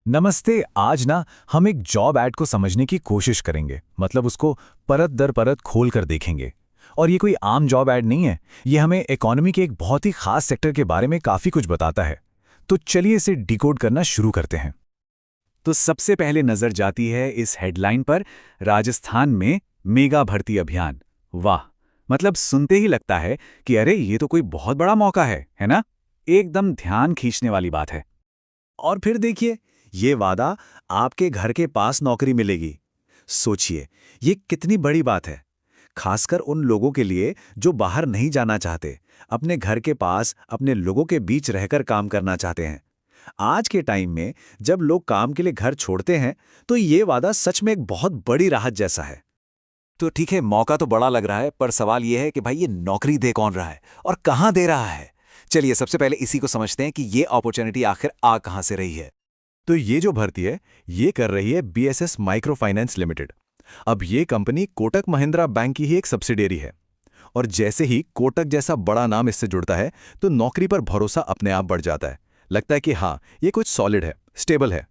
नमस्ते। आज ना हम एक जॉब ऐड को समझने की कोशिश करेंगे, मतलब उसको परत दर परत खोल कर देखेंगे। और ये कोई आम जॉब ऐड नहीं है, ये हमें इकोनॉमी के एक बहुत ही खास सेक्टर के बारे में काफी कुछ बताता है। तो चलिए इसे डिकोड करना शुरू करते हैं। तो सबसे पहले नजर जाती है इस हेडलाइन पर, राजस्थान में मेगा भर्ती अभियान। वाह, मतलब सुनते ही लगता है कि अरे ये तो कोई बहुत बड़ा मौका है ना? एकदम ध्यान खींचने वाली बात है। और फिर देखिए, ये वादा आपके घर के पास नौकरी मिलेगी। सोचिए, ये कितनी बड़ी बात है, खासकर उन लोगों के लिए जो बाहर नहीं जाना चाहते, अपने घर के पास अपने लोगों के बीच रहकर काम करना चाहते हैं। आज के टाइम में जब लोग काम के लिए घर छोड़ते हैं, तो ये वादा सच में एक बहुत बड़ी राहत जैसा है। तो ठीक है, मौका तो बड़ा लग रहा है, पर सवाल यह है कि भाई ये नौकरी दे कौन रहा है और कहां दे रहा है। चलिए सबसे पहले इसी को समझते हैं कि ये अपॉर्चुनिटी आखिर आ कहां से रही है। तो ये जो भर्ती है, ये कर रही है बीएसएस माइक्रो फाइनेंस लिमिटेड। अब ये कंपनी कोटक महिंद्रा बैंक की ही एक सब्सिडियरी है। और जैसे ही कोटक जैसा बड़ा नाम इससे जुड़ता है, तो नौकरी पर भरोसा अपने आप बढ़ जाता है। लगता है कि हाँ, ये कुछ सॉलिड है, स्टेबल है।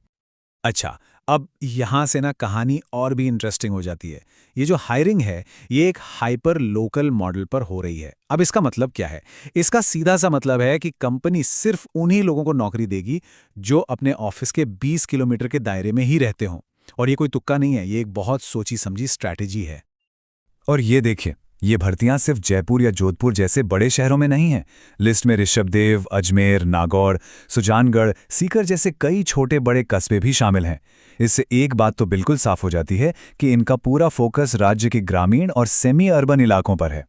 अच्छा, अब यहाँ से ना कहानी और भी इंटरेस्टिंग हो जाती है। ये जो हायरिंग है, ये एक हाइपर लोकल मॉडल पर हो रही है। अब इसका मतलब क्या है? इसका सीधा सा मतलब है कि कंपनी सिर्फ उन्हीं लोगों को नौकरी देगी जो अपने ऑफिस के 20 किलोमीटर के दायरे में ही रहते हों। और ये कोई तुक्का नहीं है, ये एक बहुत सोची समझी स्ट्रैटेजी है। और ये देखिए, ये भर्तियां सिर्फ जयपुर या जोधपुर जैसे बड़े शहरों में नहीं हैं। लिस्ट में ऋषभदेव, अजमेर, नागौर, सुजानगढ़, सीकर जैसे कई छोटे बड़े कस्बे भी शामिल हैं। इससे एक बात तो बिल्कुल साफ हो जाती है कि इनका पूरा फोकस राज्य के ग्रामीण और सेमी अर्बन इलाकों पर है।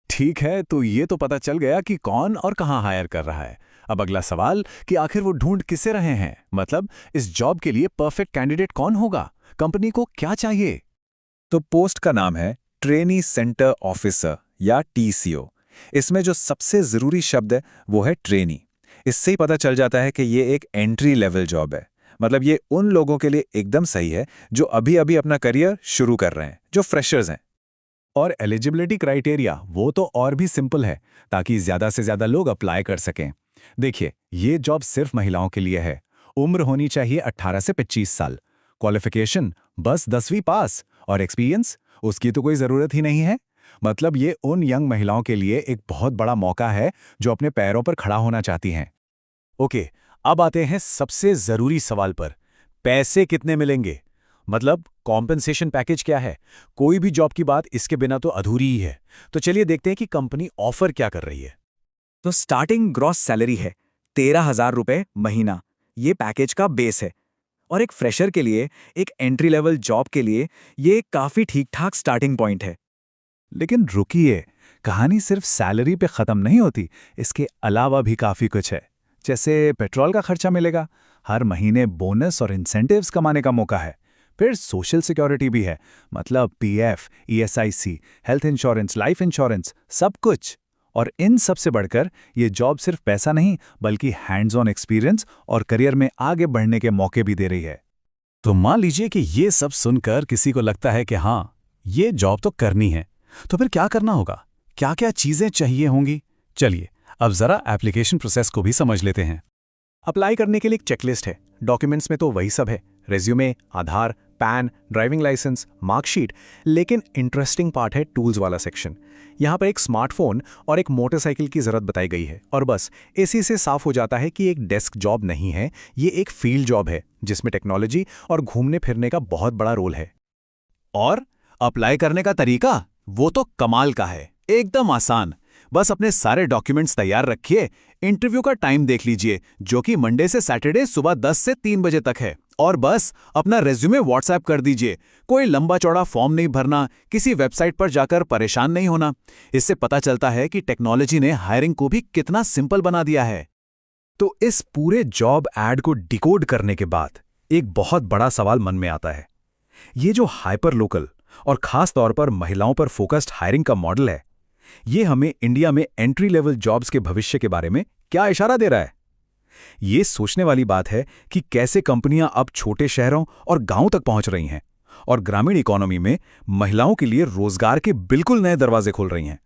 ठीक है, तो ये तो पता चल गया कि कौन और कहाँ हायर कर रहा है। अब अगला सवाल कि आखिर वो ढूंढ किसे रहे हैं, मतलब इस जॉब के लिए परफेक्ट कैंडिडेट कौन होगा, कंपनी को क्या चाहिए। तो पोस्ट का नाम है ट्रेनी सेंटर ऑफिसर या टीसीओ। इसमें जो सबसे जरूरी शब्द है वो है ट्रेनी। इससे ही पता चल जाता है कि ये एक एंट्री लेवल जॉब है। मतलब ये उन लोगों के लिए एकदम सही है जो अभी अभी अपना करियर शुरू कर रहे हैं, जो फ्रेशर्स हैं। और एलिजिबिलिटी क्राइटेरिया वो तो और भी सिंपल है, ताकि ज्यादा से ज्यादा लोग अप्लाई कर सकें। देखिए, ये जॉब सिर्फ महिलाओं के लिए है। उम्र होनी चाहिए 18 से 25 साल। क्वालिफिकेशन बस 10वीं पास। और एक्सपीरियंस, उसकी तो कोई जरूरत ही नहीं है। मतलब ये उन यंग महिलाओं के लिए एक बहुत बड़ा मौका है जो अपने पैरों पर खड़ा होना चाहती हैं। ओके, अब आते हैं सबसे जरूरी सवाल पर। पैसे कितने मिलेंगे, मतलब कॉम्पेंसेशन पैकेज क्या है। कोई भी जॉब की बात इसके बिना तो अधूरी ही है। तो चलिए देखते हैं कि कंपनी ऑफर क्या कर रही है। तो स्टार्टिंग ग्रॉस सैलरी है 13,000 रुपए महीना। ये पैकेज का बेस है। और एक फ्रेशर के लिए, एक एंट्री लेवल जॉब के लिए ये काफी ठीक ठाक स्टार्टिंग पॉइंट है। लेकिन रुकिए, कहानी सिर्फ सैलरी पे खत्म नहीं होती। इसके अलावा भी काफी कुछ है। जैसे पेट्रोल का खर्चा मिलेगा, हर महीने बोनस और इंसेंटिव्स कमाने का मौका है। फिर सोशल सिक्योरिटी भी है, मतलब PF, ESIC, health insurance, life insurance, सब कुछ। और इन सब से बढ़कर ये जॉब सिर्फ पैसा नहीं, बल्कि हैंड्स ऑन एक्सपीरियंस और करियर में आगे बढ़ने के मौके भी दे रही है। तो मान लीजिए कि ये सब सुनकर किसी को लगता है कि हाँ, ये जॉब तो करनी है। तो फिर क्या करना होगा, क्या क्या चीजें चाहिए होंगी? चलिए अब जरा एप्लीकेशन प्रोसेस को भी समझ लेते हैं। अप्लाई करने के लिए एक चेकलिस्ट है। डॉक्यूमेंट्स में तो वही सब है, रेज्यूमे, आधार, पैन, ड्राइविंग लाइसेंस, मार्कशीट। लेकिन इंटरेस्टिंग पार्ट है टूल्स वाला सेक्शन। यहाँ पर एक स्मार्टफोन और एक मोटरसाइकिल की जरूरत बताई गई है। और बस इसी से साफ हो जाता है कि एक डेस्क जॉब नहीं है, ये एक फील्ड जॉब है जिसमें टेक्नोलॉजी और घूमने फिरने का बहुत बड़ा रोल है। और अप्लाई करने का तरीका वो तो कमाल का है, एकदम आसान। बस अपने सारे डॉक्यूमेंट्स तैयार रखिए। इंटरव्यू का टाइम देख लीजिए, जो कि मंडे से सैटरडे सुबह 10 से 3 बजे तक है। और बस अपना रेज्यूमे व्हाट्सएप कर दीजिए। कोई लंबा चौड़ा फॉर्म नहीं भरना, किसी वेबसाइट पर जाकर परेशान नहीं होना। इससे पता चलता है कि टेक्नोलॉजी ने हायरिंग को भी कितना सिंपल बना दिया है। तो इस पूरे जॉब ऐड को डिकोड करने के बाद एक बहुत बड़ा सवाल मन में आता है। ये जो हाइपर लोकल और खास तौर पर महिलाओं पर फोकस्ड हायरिंग का मॉडल है, ये हमें इंडिया में एंट्री लेवल जॉब्स के भविष्य के बारे में क्या इशारा दे रहा है? ये सोचने वाली बात है कि कैसे कंपनियां अब छोटे शहरों और गांवों तक पहुंच रही हैं और ग्रामीण इकोनॉमी में महिलाओं के लिए रोजगार के बिल्कुल नए दरवाजे खोल रही हैं।